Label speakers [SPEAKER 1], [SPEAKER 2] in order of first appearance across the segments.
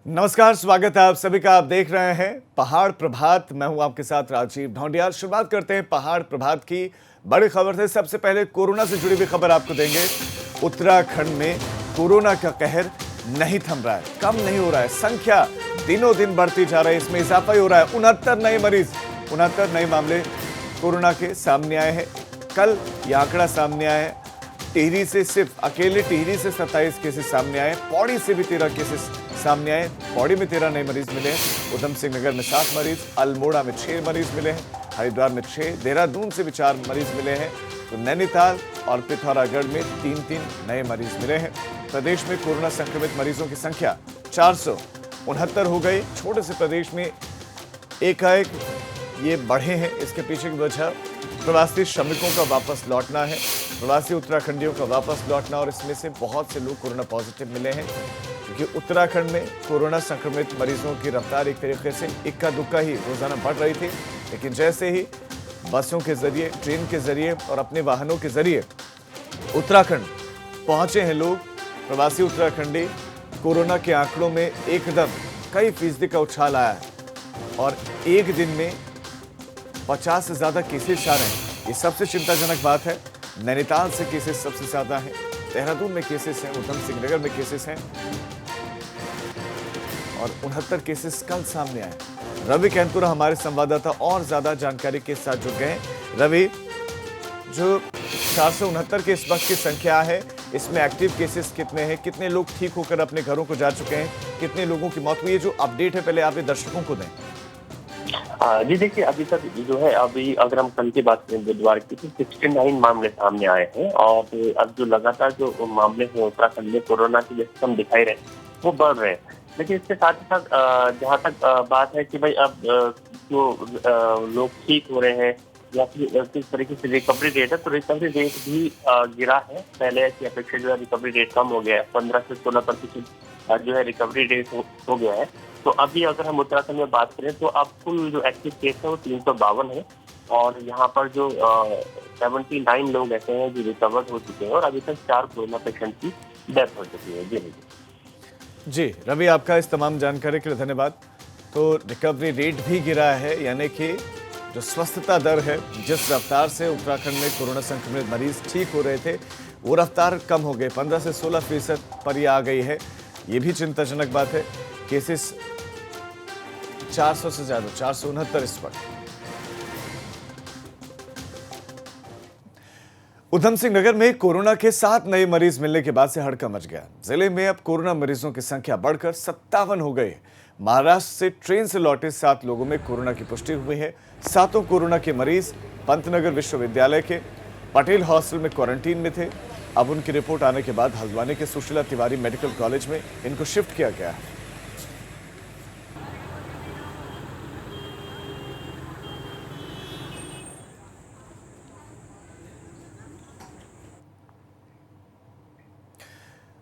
[SPEAKER 1] नमस्कार, स्वागत है आप सभी का। आप देख रहे हैं पहाड़ प्रभात। मैं हूं आपके साथ राजीव ढोंडियाल। शुरुआत करते हैं पहाड़ प्रभात की बड़ी खबर से। सबसे पहले कोरोना से जुड़ी हुई खबर आपको देंगे। उत्तराखंड में कोरोना का कहर नहीं थम रहा है, कम नहीं हो रहा है। संख्या दिनों दिन बढ़ती जा रही है, इसमें इजाफा ही हो रहा है। 69 नए मामले कोरोना के सामने आए हैं। कल यह आंकड़ा सामने आया है। टिहरी से सिर्फ अकेले टिहरी से 27 केसेस सामने आए। पौड़ी से भी 13 केसेस सामने आए। पौड़ी में 13 नए मरीज मिले हैं। उधम सिंह नगर में 7 मरीज, अल्मोड़ा में 6 मरीज मिले हैं, हरिद्वार में 6, देहरादून से भी 4 मरीज मिले हैं। तो नैनीताल और पिथौरागढ़ में 3-3 नए मरीज मिले हैं। प्रदेश में कोरोना संक्रमित मरीजों की संख्या 469 हो गई। छोटे से प्रदेश में एकाएक ये बढ़े हैं। इसके पीछे की वजह प्रवासी श्रमिकों का वापस लौटना है, प्रवासी उत्तराखंडियों का वापस लौटना। और इसमें से बहुत से लोग कोरोना पॉजिटिव मिले हैं, क्योंकि उत्तराखंड में कोरोना संक्रमित मरीजों की रफ्तार एक तरीके से इक्का दुक्का ही रोजाना बढ़ रही थी। लेकिन जैसे ही बसों के जरिए, ट्रेन के जरिए और अपने वाहनों के जरिए उत्तराखंड पहुंचे हैं लोग, प्रवासी उत्तराखंडी, कोरोना के आंकड़ों में एकदम कई फीसदी का उछाल आया है। और एक दिन में 50 से ज्यादा केसेस आ रहे हैं। ये सबसे चिंताजनक बात है। नैनीताल से केसेस सबसे ज्यादा हैं, देहरादून में केसेस हैं, उधम सिंह नगर में केसेस हैं और 69 केसेस कल सामने आए। रवि कैंतुरा हमारे संवाददाता और ज्यादा जानकारी के साथ जुड़ गए हैं। रवि, जो 469 के इस वक्त की संख्या है, इसमें एक्टिव केसेस कितने हैं, कितने लोग ठीक होकर अपने घरों को जा चुके हैं, कितने लोगों की मौत हुई है? जो अपडेट है पहले आप दर्शकों को दें।
[SPEAKER 2] जी देखिए, अभी तक जो है, अभी अगर हम कल की बात करें बुधवार की, तो 69 मामले सामने आए हैं। और अब जो लगातार जो मामले हैं उत्तराखंड में कोरोना के जैसे हम दिखाई रहे वो बढ़ रहे हैं। लेकिन इसके साथ ही साथ जहाँ तक बात है कि भाई अब जो लोग ठीक हो रहे हैं या फिर किस तरीके से रिकवरी रेट है, तो रिकवरी रेट भी गिरा है। पहले की अपेक्षा जो है रिकवरी रेट कम हो गया है, 15 से 16% जो है रिकवरी रेट हो गया है। तो अभी अगर हम उत्तराखंड में बात करें तो अब कुल जो एक्टिव केस है वो 352 है। और यहाँ पर जो 79 लोग ऐसे हैं जो रिकवर हो चुके हैं और अभी तक 4 कोरोना पेशेंट की डेथ हो चुकी है।
[SPEAKER 1] जी रवि, आपका इस तमाम जानकारी के लिए धन्यवाद। तो रिकवरी रेट भी गिरा है, यानी कि जो स्वस्थता दर है, जिस रफ्तार से उत्तराखंड में कोरोना संक्रमित मरीज ठीक हो रहे थे, वो रफ्तार कम हो गई, 15 से 16% पर ये आ गई है। ये भी चिंताजनक बात है। केसेस 400 से ज्यादा, 469 इस वक्त। उधम सिंह नगर में कोरोना के 7 नए मरीज मिलने के बाद से हड़कंप मच गया। जिले में अब कोरोना मरीजों की संख्या बढ़कर 57 हो गई। महाराष्ट्र से ट्रेन से लौटे 7 लोगों में कोरोना की पुष्टि हुई है। 7 कोरोना के मरीज पंतनगर विश्वविद्यालय के पटेल हॉस्टल में क्वारंटीन में थे। अब उनकी रिपोर्ट आने के बाद हल्द्वानी के सुशीला तिवारी मेडिकल कॉलेज में इनको शिफ्ट किया गया है।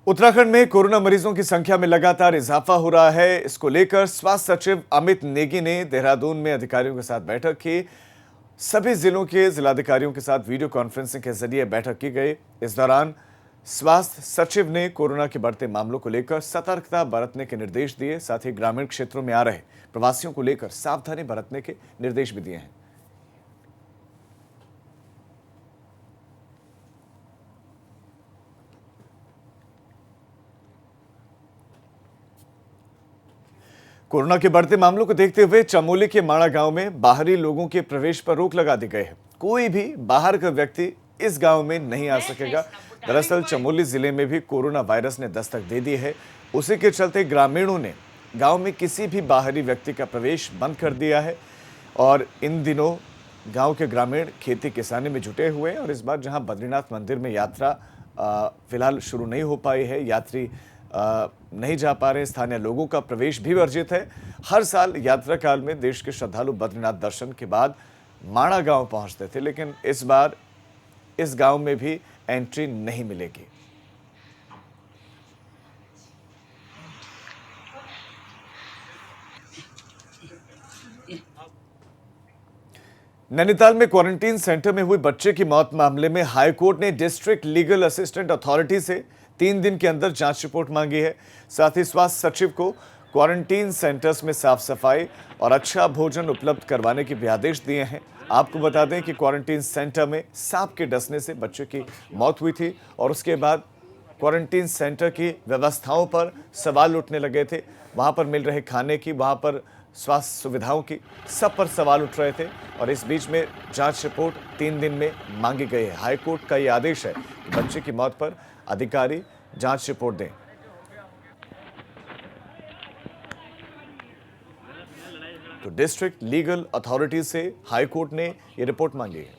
[SPEAKER 1] उत्तराखंड में कोरोना मरीजों की संख्या में लगातार इजाफा हो रहा है। इसको लेकर स्वास्थ्य सचिव अमित नेगी ने देहरादून में अधिकारियों के साथ बैठक की। सभी जिलों के जिलाधिकारियों के साथ वीडियो कॉन्फ्रेंसिंग के जरिए बैठक की गई। इस दौरान स्वास्थ्य सचिव ने कोरोना के बढ़ते मामलों को लेकर सतर्कता बरतने के निर्देश दिए। साथ ही ग्रामीण क्षेत्रों में आ रहे प्रवासियों को लेकर सावधानी बरतने के निर्देश भी दिए हैं। कोरोना के बढ़ते मामलों को देखते हुए चमोली के माणा गांव में बाहरी लोगों के प्रवेश पर रोक लगा दी गई है। कोई भी बाहर का व्यक्ति इस गांव में नहीं आ सकेगा। दरअसल चमोली जिले में भी कोरोना वायरस ने दस्तक दे दी है। उसी के चलते ग्रामीणों ने गांव में किसी भी बाहरी व्यक्ति का प्रवेश बंद कर दिया है। और इन दिनों गांव के ग्रामीण खेती किसानी में जुटे हुए हैं। और इस बार जहां बद्रीनाथ मंदिर में यात्रा फिलहाल शुरू नहीं हो पाई है, यात्री नहीं जा पा रहे, स्थानीय लोगों का प्रवेश भी वर्जित है। हर साल यात्रा काल में देश के श्रद्धालु बद्रीनाथ दर्शन के बाद माणा गांव पहुंचते थे, लेकिन इस बार इस गांव में भी एंट्री नहीं मिलेगी। नैनीताल में क्वारंटीन सेंटर में हुई बच्चे की मौत मामले में हाईकोर्ट ने डिस्ट्रिक्ट लीगल असिस्टेंट अथॉरिटी से 3 दिन के अंदर जांच रिपोर्ट मांगी है। साथ ही स्वास्थ्य सचिव को क्वारंटीन सेंटर्स में साफ सफाई और अच्छा भोजन उपलब्ध करवाने के भी आदेश दिए हैं। आपको बता दें कि क्वारंटीन सेंटर में सांप के डसने से बच्चे की मौत हुई थी और उसके बाद क्वारंटीन सेंटर की व्यवस्थाओं पर सवाल उठने लगे थे। वहां पर मिल रहे खाने की, वहां पर स्वास्थ्य सुविधाओं की, सब पर सवाल उठ रहे थे और इस बीच में जांच रिपोर्ट 3 दिन में मांगी गई है। हाईकोर्ट का यह आदेश है कि बच्चे की मौत पर अधिकारी जांच रिपोर्ट दें। तो डिस्ट्रिक्ट लीगल अथॉरिटी से हाईकोर्ट ने यह रिपोर्ट मांगी है।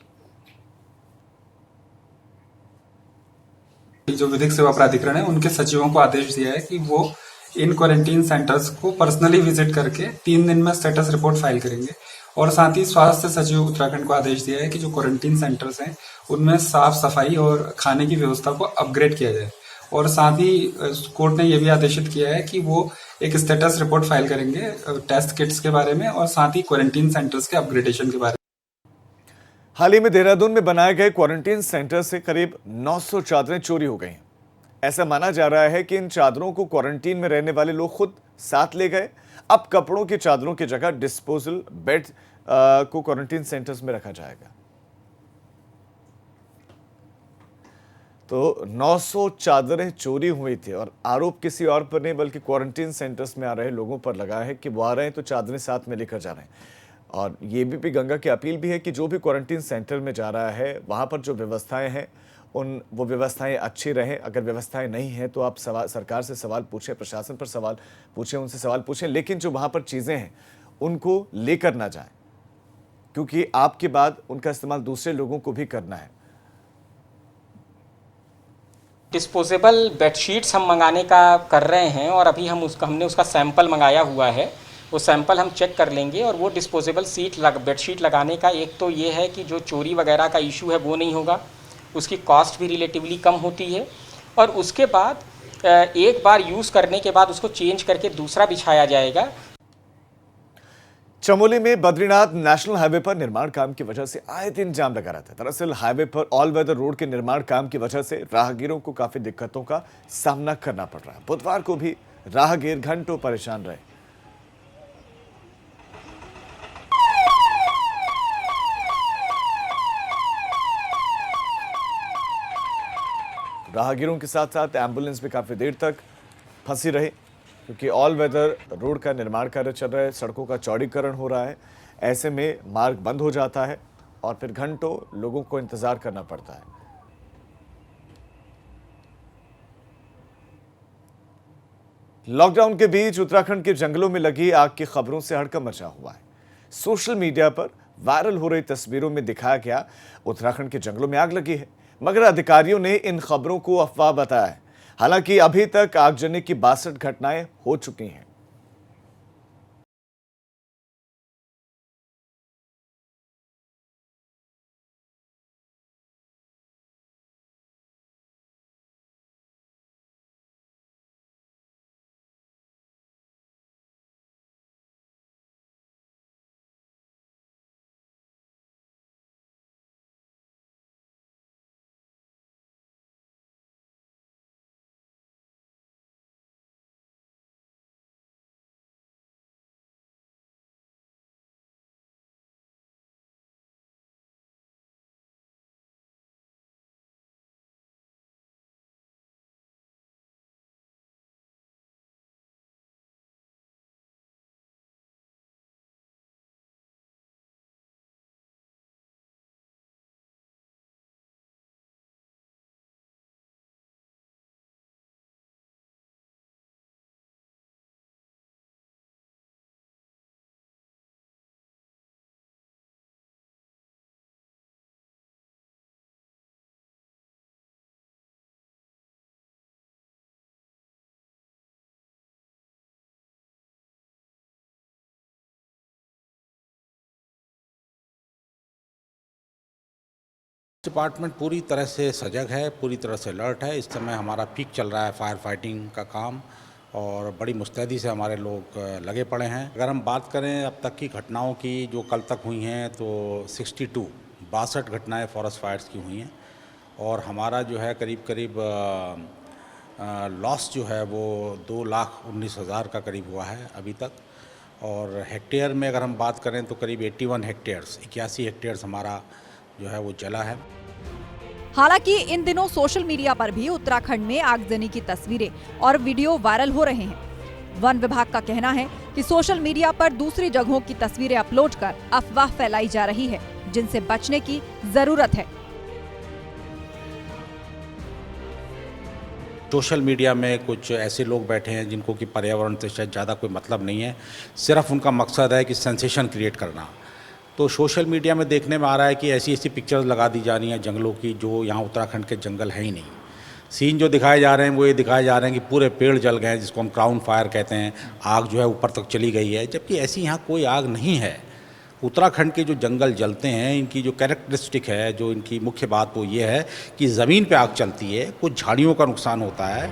[SPEAKER 3] जो विधिक सेवा प्राधिकरण है उनके सचिवों को आदेश दिया है कि वो इन क्वारंटीन सेंटर्स को पर्सनली विजिट करके 3 दिन में स्टेटस रिपोर्ट फाइल करेंगे। और साथ ही स्वास्थ्य सचिव उत्तराखंड को आदेश दिया है कि जो क्वारंटीन सेंटर्स हैं उनमें साफ सफाई और खाने की व्यवस्था को अपग्रेड किया जाए। और साथ ही कोर्ट ने यह भी आदेशित किया है कि वो एक स्टेटस रिपोर्ट फाइल करेंगे टेस्ट किट्स के बारे में और साथ ही क्वारंटीन सेंटर्स के अपग्रेडेशन के बारे में।
[SPEAKER 1] हाल ही में देहरादून में बनाए गए क्वारंटीन सेंटर से करीब 900 चादरें चोरी हो गई। ऐसा माना जा रहा है कि इन चादरों को क्वारंटीन में रहने वाले लोग खुद साथ ले गए। अब कपड़ों की चादरों की जगह डिस्पोजल बेड को क्वारंटीन सेंटर्स में रखा जाएगा। तो 900 चादरें चोरी हुई थी और आरोप किसी और पर नहीं बल्कि क्वारंटीन सेंटर्स में आ रहे लोगों पर लगा है कि वो आ रहे हैं तो चादरें साथ में लेकर जा रहे हैं। और ये भी गंगा की अपील भी है कि जो भी क्वारंटीन सेंटर में जा रहा है वहाँ पर जो व्यवस्थाएं हैं वो व्यवस्थाएं अच्छी रहें। अगर व्यवस्थाएं नहीं हैं तो आप सरकार से सवाल पूछें, प्रशासन पर सवाल पूछें, उनसे सवाल पूछें, लेकिन जो वहाँ पर चीज़ें हैं उनको लेकर ना जाएं, क्योंकि आपके बाद उनका इस्तेमाल दूसरे लोगों को भी करना है।
[SPEAKER 4] डिस्पोजेबल बेडशीट्स हम मंगाने का कर रहे हैं और अभी हमने उसका सैंपल मंगाया हुआ है। वो सैंपल हम चेक कर लेंगे और वो डिस्पोजेबल बेडशीट लगाने का एक तो ये है कि जो चोरी वगैरह का इशू है वो नहीं होगा, उसकी कॉस्ट भी रिलेटिवली कम होती है और उसके बाद एक बार यूज़ करने के बाद उसको चेंज करके दूसरा बिछाया जाएगा।
[SPEAKER 1] चमोली में बद्रीनाथ नेशनल हाईवे पर निर्माण काम की वजह से आए दिन जाम लगा रहता है। दरअसल हाईवे पर ऑल वेदर रोड के निर्माण काम की वजह से राहगीरों को काफी दिक्कतों का सामना करना पड़ रहा है। बुधवार को भी राहगीर घंटों परेशान रहे। राहगीरों के साथ साथ एम्बुलेंस भी काफी देर तक फंसी रही, क्योंकि ऑल वेदर रोड का निर्माण कार्य चल रहा है, सड़कों का चौड़ीकरण हो रहा है। ऐसे में मार्ग बंद हो जाता है और फिर घंटों लोगों को इंतजार करना पड़ता है। लॉकडाउन के बीच उत्तराखंड के जंगलों में लगी आग की खबरों से हड़कंप मचा हुआ है। सोशल मीडिया पर वायरल हो रही तस्वीरों में दिखाया गया उत्तराखंड के जंगलों में आग लगी है, मगर अधिकारियों ने इन खबरों को अफवाह बताया है। हालांकि अभी तक आगजनी की 62 घटनाएं हो चुकी हैं।
[SPEAKER 5] डिपार्टमेंट पूरी तरह से सजग है, पूरी तरह से अलर्ट है। इस समय हमारा पीक चल रहा है फायर फाइटिंग का काम और बड़ी मुस्तैदी से हमारे लोग लगे पड़े हैं। अगर हम बात करें अब तक की घटनाओं की जो कल तक हुई हैं तो 62 घटनाएं फॉरेस्ट फायर्स की हुई हैं और हमारा जो है करीब लॉस जो है वो 2,19,000 का करीब हुआ है अभी तक। और हेक्टेयर में अगर हम बात करें तो करीब 81 हेक्टेयर्स हमारा जो है वो जला है।
[SPEAKER 6] हालांकि इन दिनों सोशल मीडिया पर भी उत्तराखंड में आगजनी की तस्वीरें और वीडियो वायरल हो रहे हैं। वन विभाग का कहना है कि सोशल मीडिया पर दूसरी जगहों की तस्वीरें अपलोड कर अफवाह फैलाई जा रही है, जिनसे बचने की जरूरत है।
[SPEAKER 5] सोशल मीडिया में कुछ ऐसे लोग बैठे हैं जिनको कि पर्यावरण से शायद ज़्यादा कोई मतलब नहीं है, सिर्फ उनका मकसद है कि सेंसेशन क्रिएट करना। तो सोशल मीडिया में देखने में आ रहा है कि ऐसी पिक्चर्स लगा दी जा रही हैं जंगलों की, जो यहाँ उत्तराखंड के जंगल हैं ही नहीं। सीन जो दिखाए जा रहे हैं वो ये दिखाए जा रहे हैं कि पूरे पेड़ जल गए हैं, जिसको हम क्राउन फायर कहते हैं, आग जो है ऊपर तक चली गई है, जबकि ऐसी यहाँ कोई आग नहीं है। उत्तराखंड के जो जंगल जलते हैं, इनकी जो कैरेक्टरिस्टिक है, जो इनकी मुख्य बात वो ये है कि ज़मीन पे आग चलती है, कुछ झाड़ियों का नुकसान होता है।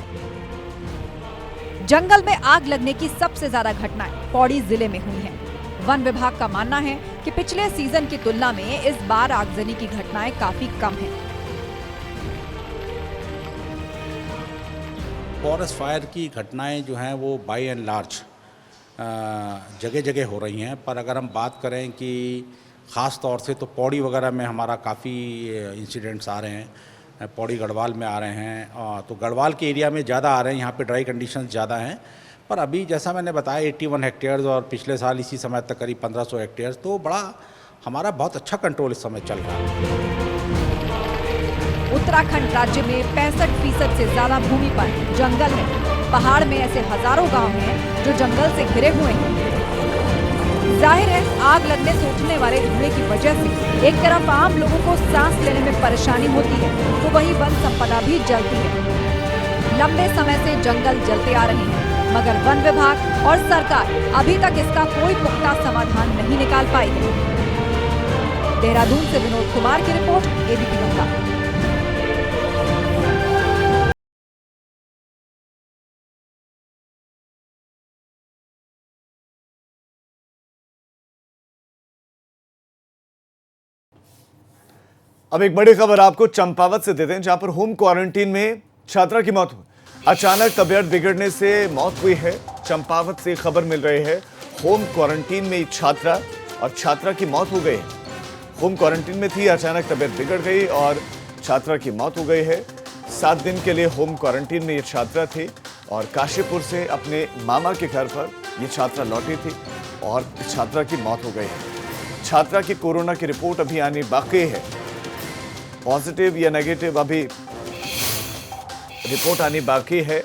[SPEAKER 6] जंगल में आग लगने की सबसे ज्यादा घटनाएं पौड़ी जिले में हुई हैं। वन विभाग का मानना है कि पिछले सीजन की तुलना में इस बार आगजनी की घटनाएं काफी कम हैं।
[SPEAKER 5] फॉरेस्ट फायर की घटनाएं जो हैं वो बाय एंड लार्ज जगह जगह हो रही हैं, पर अगर हम बात करें कि ख़ास तौर से तो पौड़ी वगैरह में हमारा काफ़ी इंसिडेंट्स आ रहे हैं, पौड़ी गढ़वाल में आ रहे हैं, तो गढ़वाल के एरिया में ज़्यादा आ रहे हैं, यहाँ पे ड्राई कंडीशंस ज़्यादा हैं। पर अभी जैसा मैंने बताया 81 हेक्टेयर्स और पिछले साल इसी समय तक करीब 1500 हेक्टेयर्स, तो बड़ा हमारा बहुत अच्छा कंट्रोल इस समय चल रहा है।
[SPEAKER 6] उत्तराखंड राज्य में 65% से ज्यादा भूमि पर जंगल है। पहाड़ में ऐसे हजारों गांव हैं जो जंगल से घिरे हुए हैं। जाहिर है आग लगने से उठने वाले धुएं की वजह से एक तरफ आम लोगों को सांस लेने में परेशानी होती है, तो वहीं वन संपदा भी जलती है। लंबे समय से जंगल जलते आ रहे हैं, मगर वन विभाग और सरकार अभी तक इसका कोई पुख्ता समाधान नहीं निकाल पाई है। देहरादून से विनोद कुमार की रिपोर्ट, एबीपी गंगा।
[SPEAKER 1] अब एक बड़ी खबर आपको चंपावत से देते हैं, जहां पर होम क्वारंटीन में छात्रा की मौत हुई। अचानक तबीयत बिगड़ने से मौत हुई है। चंपावत से खबर मिल रही है, होम क्वारंटीन में छात्रा और छात्रा की मौत हो गई है। होम क्वारंटीन में थी, अचानक तबीयत बिगड़ गई और छात्रा की मौत हो गई है। 7 दिन के लिए होम क्वारंटीन में ये छात्रा थी और काशीपुर से अपने मामा के घर पर ये छात्रा लौटी थी और छात्रा की मौत हो गई है। छात्रा की कोरोना की रिपोर्ट अभी आनी बाकी है। पॉजिटिव या नेगेटिव अभी रिपोर्ट आनी बाकी है,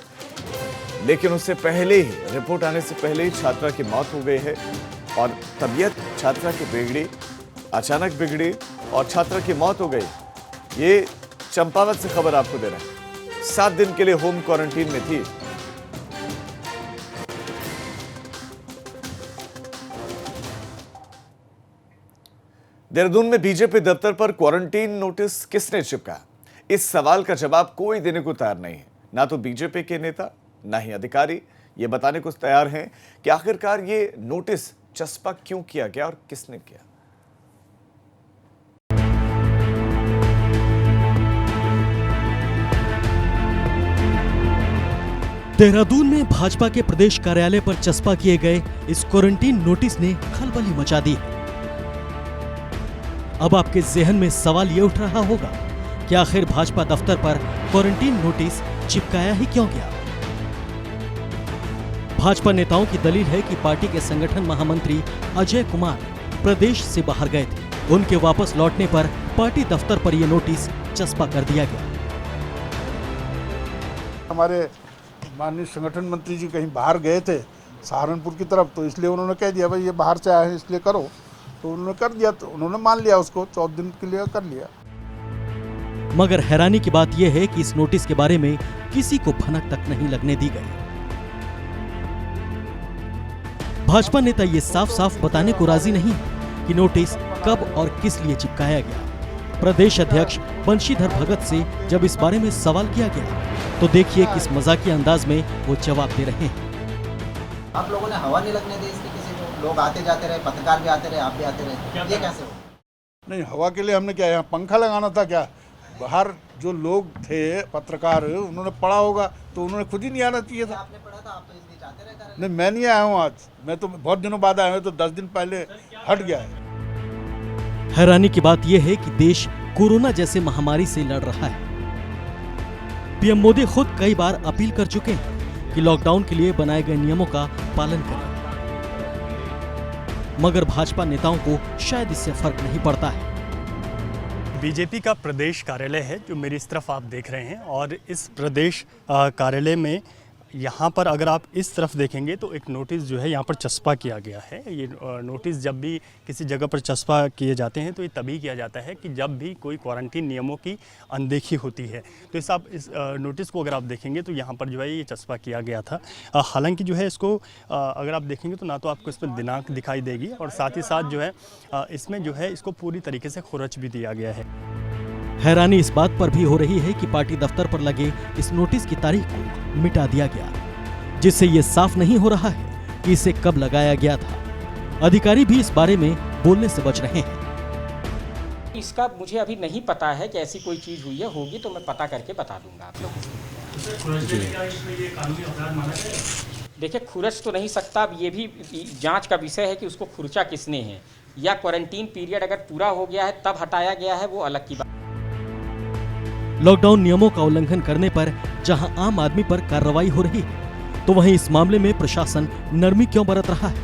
[SPEAKER 1] लेकिन उससे पहले ही, रिपोर्ट आने से पहले ही छात्रा की मौत हो गई है और तबीयत छात्रा की बिगड़ी, अचानक बिगड़ी और छात्रा की मौत हो गई। ये चंपावत से खबर आपको दे रहे हैं। 7 दिन के लिए होम क्वारंटीन में थी। देहरादून में बीजेपी दफ्तर पर क्वारंटीन नोटिस किसने चिपका? इस सवाल का जवाब कोई देने को तैयार नहीं है। ना तो बीजेपी के नेता, ना ही अधिकारी ये बताने को तैयार हैं कि आखिरकार ये नोटिस चस्पा क्यों किया गया और किसने किया।
[SPEAKER 7] देहरादून में भाजपा के प्रदेश कार्यालय पर चस्पा किए गए इस क्वारंटीन नोटिस ने खलबली मचा दी। अब आपके जहन में सवाल ये उठ रहा होगा कि आखिर भाजपा दफ्तर पर क्वारंटीन नोटिस चिपकाया ही क्यों गया? भाजपा नेताओं की दलील है कि पार्टी के संगठन महामंत्री अजय कुमार प्रदेश से बाहर गए थे। उनके वापस लौटने पर पार्टी दफ्तर पर यह नोटिस चस्पा कर दिया गया।
[SPEAKER 8] हमारे माननीय संगठन मंत्री जी कहीं बाहर गए थे सहारनपुर की तरफ, तो इसलिए उन्होंने कह दिया भाई ये बाहर से आए हैं इसलिए करो, तो उन्होंने कर दिया, तो उन्होंने मान लिया उसको, 14 दिन के लिए कर लिया।
[SPEAKER 7] मगर हैरानी की बात यह है कि इस नोटिस के बारे में किसी को भनक तक नहीं लगने दी गई। भाजपा नेता ये साफ साफ बताने को राजी नहीं कि नोटिस कब और किस लिए चिपकाया गया। प्रदेश अध्यक्ष बंशीधर भगत से जब इस बारे में सवाल किया गया तो देखिए किस मजाकिया अंदाज में वो जवाब दे रहे हैं।
[SPEAKER 9] आप लोगों ने हवा नहीं लगने दी इसकी किसी को, लोग आते जाते रहे, पत्रकार भी आते रहे, आप भी आते रहे, ये कैसे हो?
[SPEAKER 8] नहीं, हवा के लिए हमने क्या यहाँ पंखा लगाना था क्या? बाहर जो लोग थे पत्रकार उन्होंने पढ़ा होगा तो उन्होंने खुद ही नहीं आना चाहिए था।
[SPEAKER 9] आपने पढ़ा था, आप तो इसलिए जाते रहे घर।
[SPEAKER 8] नहीं, मैं नहीं आया हूँ आज, मैं तो बहुत दिनों बाद आया हूँ, तो 10 दिन पहले हट गया है।
[SPEAKER 7] हैरानी की बात यह है कि देश कोरोना जैसे महामारी से लड़ रहा है। पीएम मोदी खुद कई बार अपील कर चुके हैं कि लॉकडाउन के लिए बनाए गए नियमों का पालन करें, मगर भाजपा नेताओं को शायद इससे फर्क नहीं पड़ता है।
[SPEAKER 10] बीजेपी का प्रदेश कार्यालय है जो मेरी इस तरफ आप देख रहे हैं, और इस प्रदेश कार्यालय में यहाँ पर अगर आप इस तरफ देखेंगे तो एक नोटिस जो है यहाँ पर चस्पा किया गया है। ये नोटिस जब भी किसी जगह पर चस्पा किए जाते हैं तो ये तभी किया जाता है कि जब भी कोई क्वारंटीन नियमों की अनदेखी होती है। तो इस नोटिस को अगर आप देखेंगे तो यहाँ पर जो है ये चस्पा किया गया था। हालांकि जो है इसको अगर आप देखेंगे तो ना तो आपको इस पर दिनांक दिखाई देगी, और साथ ही साथ जो है इसमें जो है इसको पूरी तरीके से खुरच भी दिया गया है।
[SPEAKER 7] हैरानी इस बात पर भी हो रही है कि पार्टी दफ्तर पर लगे इस नोटिस की तारीख को मिटा दिया गया, जिससे ये साफ नहीं हो रहा है कि इसे कब लगाया गया था। अधिकारी भी इस बारे में बोलने से बच रहे हैं।
[SPEAKER 4] इसका मुझे अभी नहीं पता है कि ऐसी कोई चीज़ हुई है, होगी तो मैं पता करके बता दूंगा आप लोगों को। देखिए, खुरच तो नहीं सकता, अब ये भी जांच का विषय है कि उसको खुरचा किसने है, या क्वारंटीन पीरियड अगर पूरा हो गया है तब हटाया गया है, वो अलग की बात।
[SPEAKER 7] लॉकडाउन नियमों का उल्लंघन करने पर जहां आम आदमी पर कार्रवाई हो रही है, तो वहीं इस मामले में प्रशासन नरमी क्यों बरत रहा है,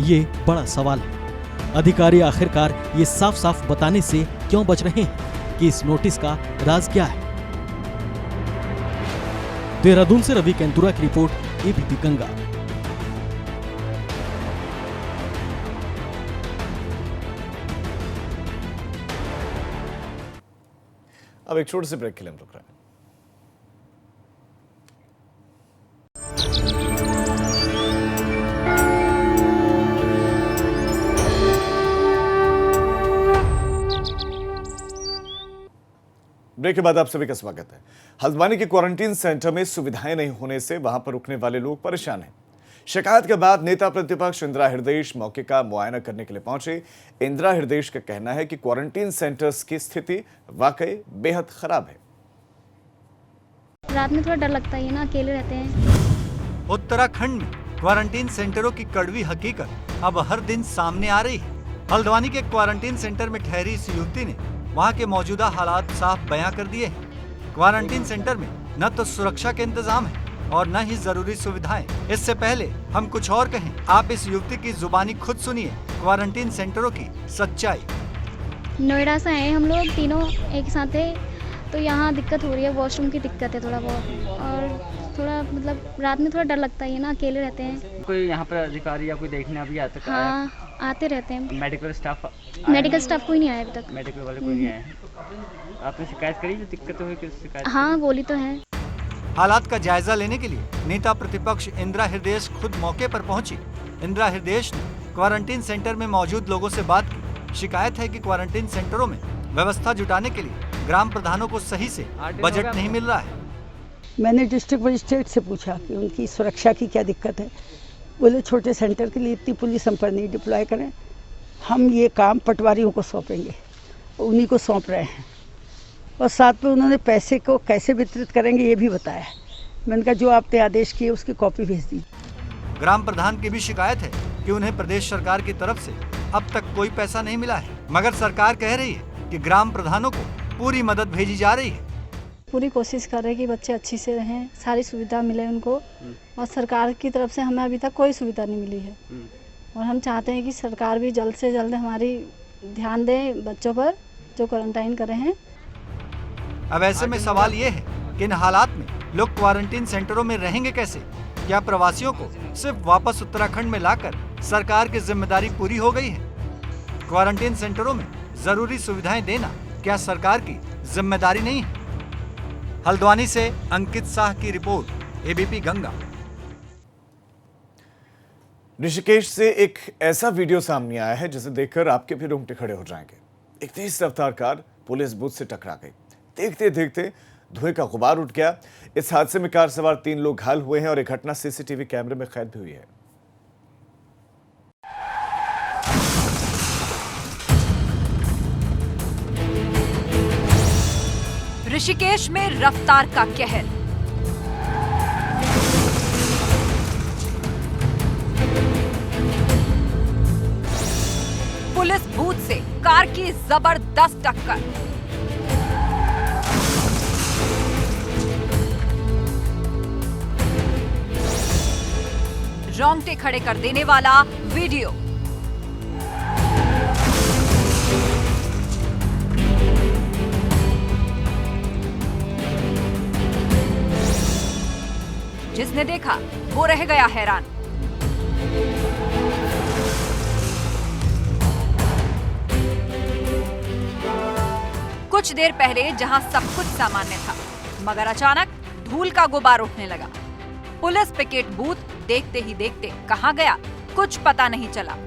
[SPEAKER 7] ये बड़ा सवाल है। अधिकारी आखिरकार ये साफ साफ बताने से क्यों बच रहे हैं कि इस नोटिस का राज क्या है। देहरादून से रवि केंतुरा की रिपोर्ट, एबीपी गंगा।
[SPEAKER 1] अब एक छोटे से ब्रेक के लिए हम रुक रहे हैं। ब्रेक के बाद आप सभी का स्वागत है। हल्द्वानी के क्वारंटीन सेंटर में सुविधाएं नहीं होने से वहां पर रुकने वाले लोग परेशान हैं। शिकायत के बाद नेता प्रतिपक्ष इंदिरा हृदयेश मौके का मुआयना करने के लिए पहुंचे। इंदिरा हृदयेश का कहना है कि क्वारंटीन सेंटर्स की स्थिति वाकई बेहद खराब है।
[SPEAKER 11] रात में थोड़ा डर लगता है ना, अकेले रहते हैं।
[SPEAKER 12] उत्तराखंड में क्वारंटीन सेंटरों की कड़वी हकीकत अब हर दिन सामने आ रही है। हल्द्वानी के क्वारंटीन सेंटर में ठहरी इस युवती ने वहां के मौजूदा हालात साफ बयां कर दिए हैं। क्वारंटीन सेंटर में न तो सुरक्षा के इंतजाम है और न ही जरूरी सुविधाएं। इससे पहले हम कुछ और कहें, आप इस युवती की जुबानी खुद सुनिए क्वारंटीन सेंटरों की सच्चाई।
[SPEAKER 11] नोएडा से आए हम लोग तीनों एक साथ थे, तो यहाँ दिक्कत हो रही है, वॉशरूम की दिक्कत है थोड़ा बहुत, और थोड़ा मतलब रात में थोड़ा डर लगता है ना, अकेले रहते हैं।
[SPEAKER 13] कोई यहाँ पर अधिकारी या कोई देखने अभी आता है?
[SPEAKER 11] हाँ, आते रहते हैं।
[SPEAKER 13] मेडिकल स्टाफ
[SPEAKER 11] कोई नहीं आया अभी तक।
[SPEAKER 13] मेडिकल वाले कोई नहीं आए। आपने शिकायत करी जो दिक्कत हुई? शिकायत?
[SPEAKER 11] हाँ, बोली तो है।
[SPEAKER 12] हालात का जायजा लेने के लिए नेता प्रतिपक्ष इंदिरा हृदयेश खुद मौके पर पहुंची। इंदिरा हृदयेश ने क्वारंटीन सेंटर में मौजूद लोगों से बात की। शिकायत है कि क्वारंटीन सेंटरों में व्यवस्था जुटाने के लिए ग्राम प्रधानों को सही से बजट नहीं मिल रहा है।
[SPEAKER 14] मैंने डिस्ट्रिक्ट मजिस्ट्रेट से पूछा कि उनकी सुरक्षा की क्या दिक्कत है। बोले छोटे सेंटर के लिए इतनी पुलिस हम पर नहीं डिप्लॉय करें, हम ये काम पटवारियों को सौंपेंगे, उन्हीं को सौंप रहे हैं। और साथ में उन्होंने पैसे को कैसे वितरित करेंगे ये भी बताया। मैंने कहा जो आपने आदेश किए उसकी कॉपी भेज दी।
[SPEAKER 12] ग्राम प्रधान की भी शिकायत है कि उन्हें प्रदेश सरकार की तरफ से अब तक कोई पैसा नहीं मिला है, मगर सरकार कह रही है कि ग्राम प्रधानों को पूरी मदद भेजी जा रही है।
[SPEAKER 11] पूरी कोशिश कर रहे हैं कि बच्चे अच्छी से रहें, सारी सुविधा मिले उनको, और सरकार की तरफ से हमें अभी तक कोई सुविधा नहीं मिली है। और हम चाहते हैं कि सरकार भी जल्द से जल्द हमारी ध्यान दे बच्चों पर जो क्वारंटाइन कर रहे हैं।
[SPEAKER 12] अब ऐसे में सवाल ये है कि इन हालात में लोग क्वारंटीन सेंटरों में रहेंगे कैसे? क्या प्रवासियों को सिर्फ वापस उत्तराखंड में लाकर सरकार की जिम्मेदारी पूरी हो गई है? क्वारंटीन सेंटरों में जरूरी सुविधाएं देना क्या सरकार की जिम्मेदारी नहीं है? हल्द्वानी से अंकित शाह की रिपोर्ट, एबीपी गंगा।
[SPEAKER 1] ऋषिकेश से एक ऐसा वीडियो सामने आया है जिसे देखकर आपके भी रोंगटे खड़े हो जाएंगे। एक तेज रफ्तार कार पुलिस बूथ से टकरा गई। देखते देखते धुएं का गुबार उठ गया। इस हादसे में कार सवार 3 लोग घायल हुए हैं और एक घटना सीसीटीवी कैमरे में कैद भी हुई है।
[SPEAKER 6] ऋषिकेश में रफ्तार का कहर। पुलिस बूथ से कार की जबरदस्त टक्कर। रोंगटे खड़े कर देने वाला वीडियो। जिसने देखा वो रह गया हैरान। कुछ देर पहले जहां सब कुछ सामान्य था, मगर अचानक धूल का गुबार उठने लगा। पुलिस पिकेट बूथ देखते ही देखते कहां गया, कुछ पता नहीं चला।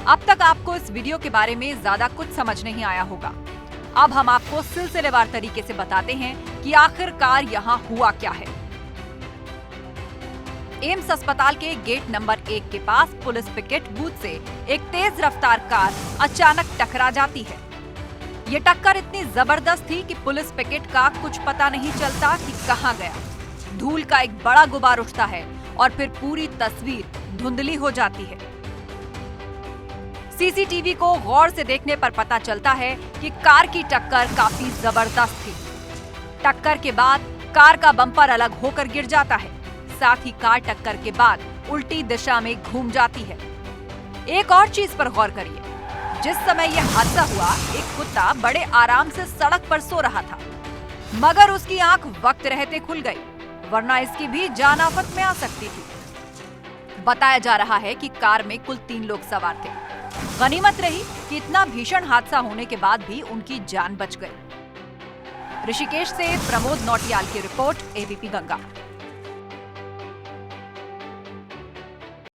[SPEAKER 6] अब तक आपको इस वीडियो के बारे में ज्यादा कुछ समझ नहीं आया होगा। अब हम आपको सिलसिलेवार तरीके से बताते हैं कि आखिरकार यहां हुआ क्या है। एम्स अस्पताल के गेट नंबर 1 के पास पुलिस पिकेट बूथ से एक तेज रफ्तार कार अचानक टकरा जाती है। ये टक्कर इतनी जबरदस्त थी कि पुलिस पिकेट का कुछ पता नहीं चलता कि कहां गया। धूल का एक बड़ा गुबार उठता है और फिर पूरी तस्वीर धुंधली हो जाती है। सीसीटीवी को गौर से देखने पर पता चलता है कि कार की टक्कर काफी जबरदस्त थी। टक्कर के बाद कार का बम्पर अलग होकर गिर जाता है। साथ ही कार टक्कर के बाद उल्टी दिशा में घूम जाती है। एक और चीज पर गौर करिए, जिस समय यह हादसा हुआ, एक कुत्ता बड़े आराम से सड़क पर सो रहा था, मगर उसकी आंख वक्त रहते खुल गई, वरना इसकी भी जान आफत में आ सकती थी। बताया जा रहा है कि कार में कुल 3 लोग सवार थे। गनीमत रही कि इतना भीषण हादसा होने के बाद भी उनकी जान बच गई। ऋषिकेश से प्रमोद नौटियाल की रिपोर्ट, एबीपी गंगा।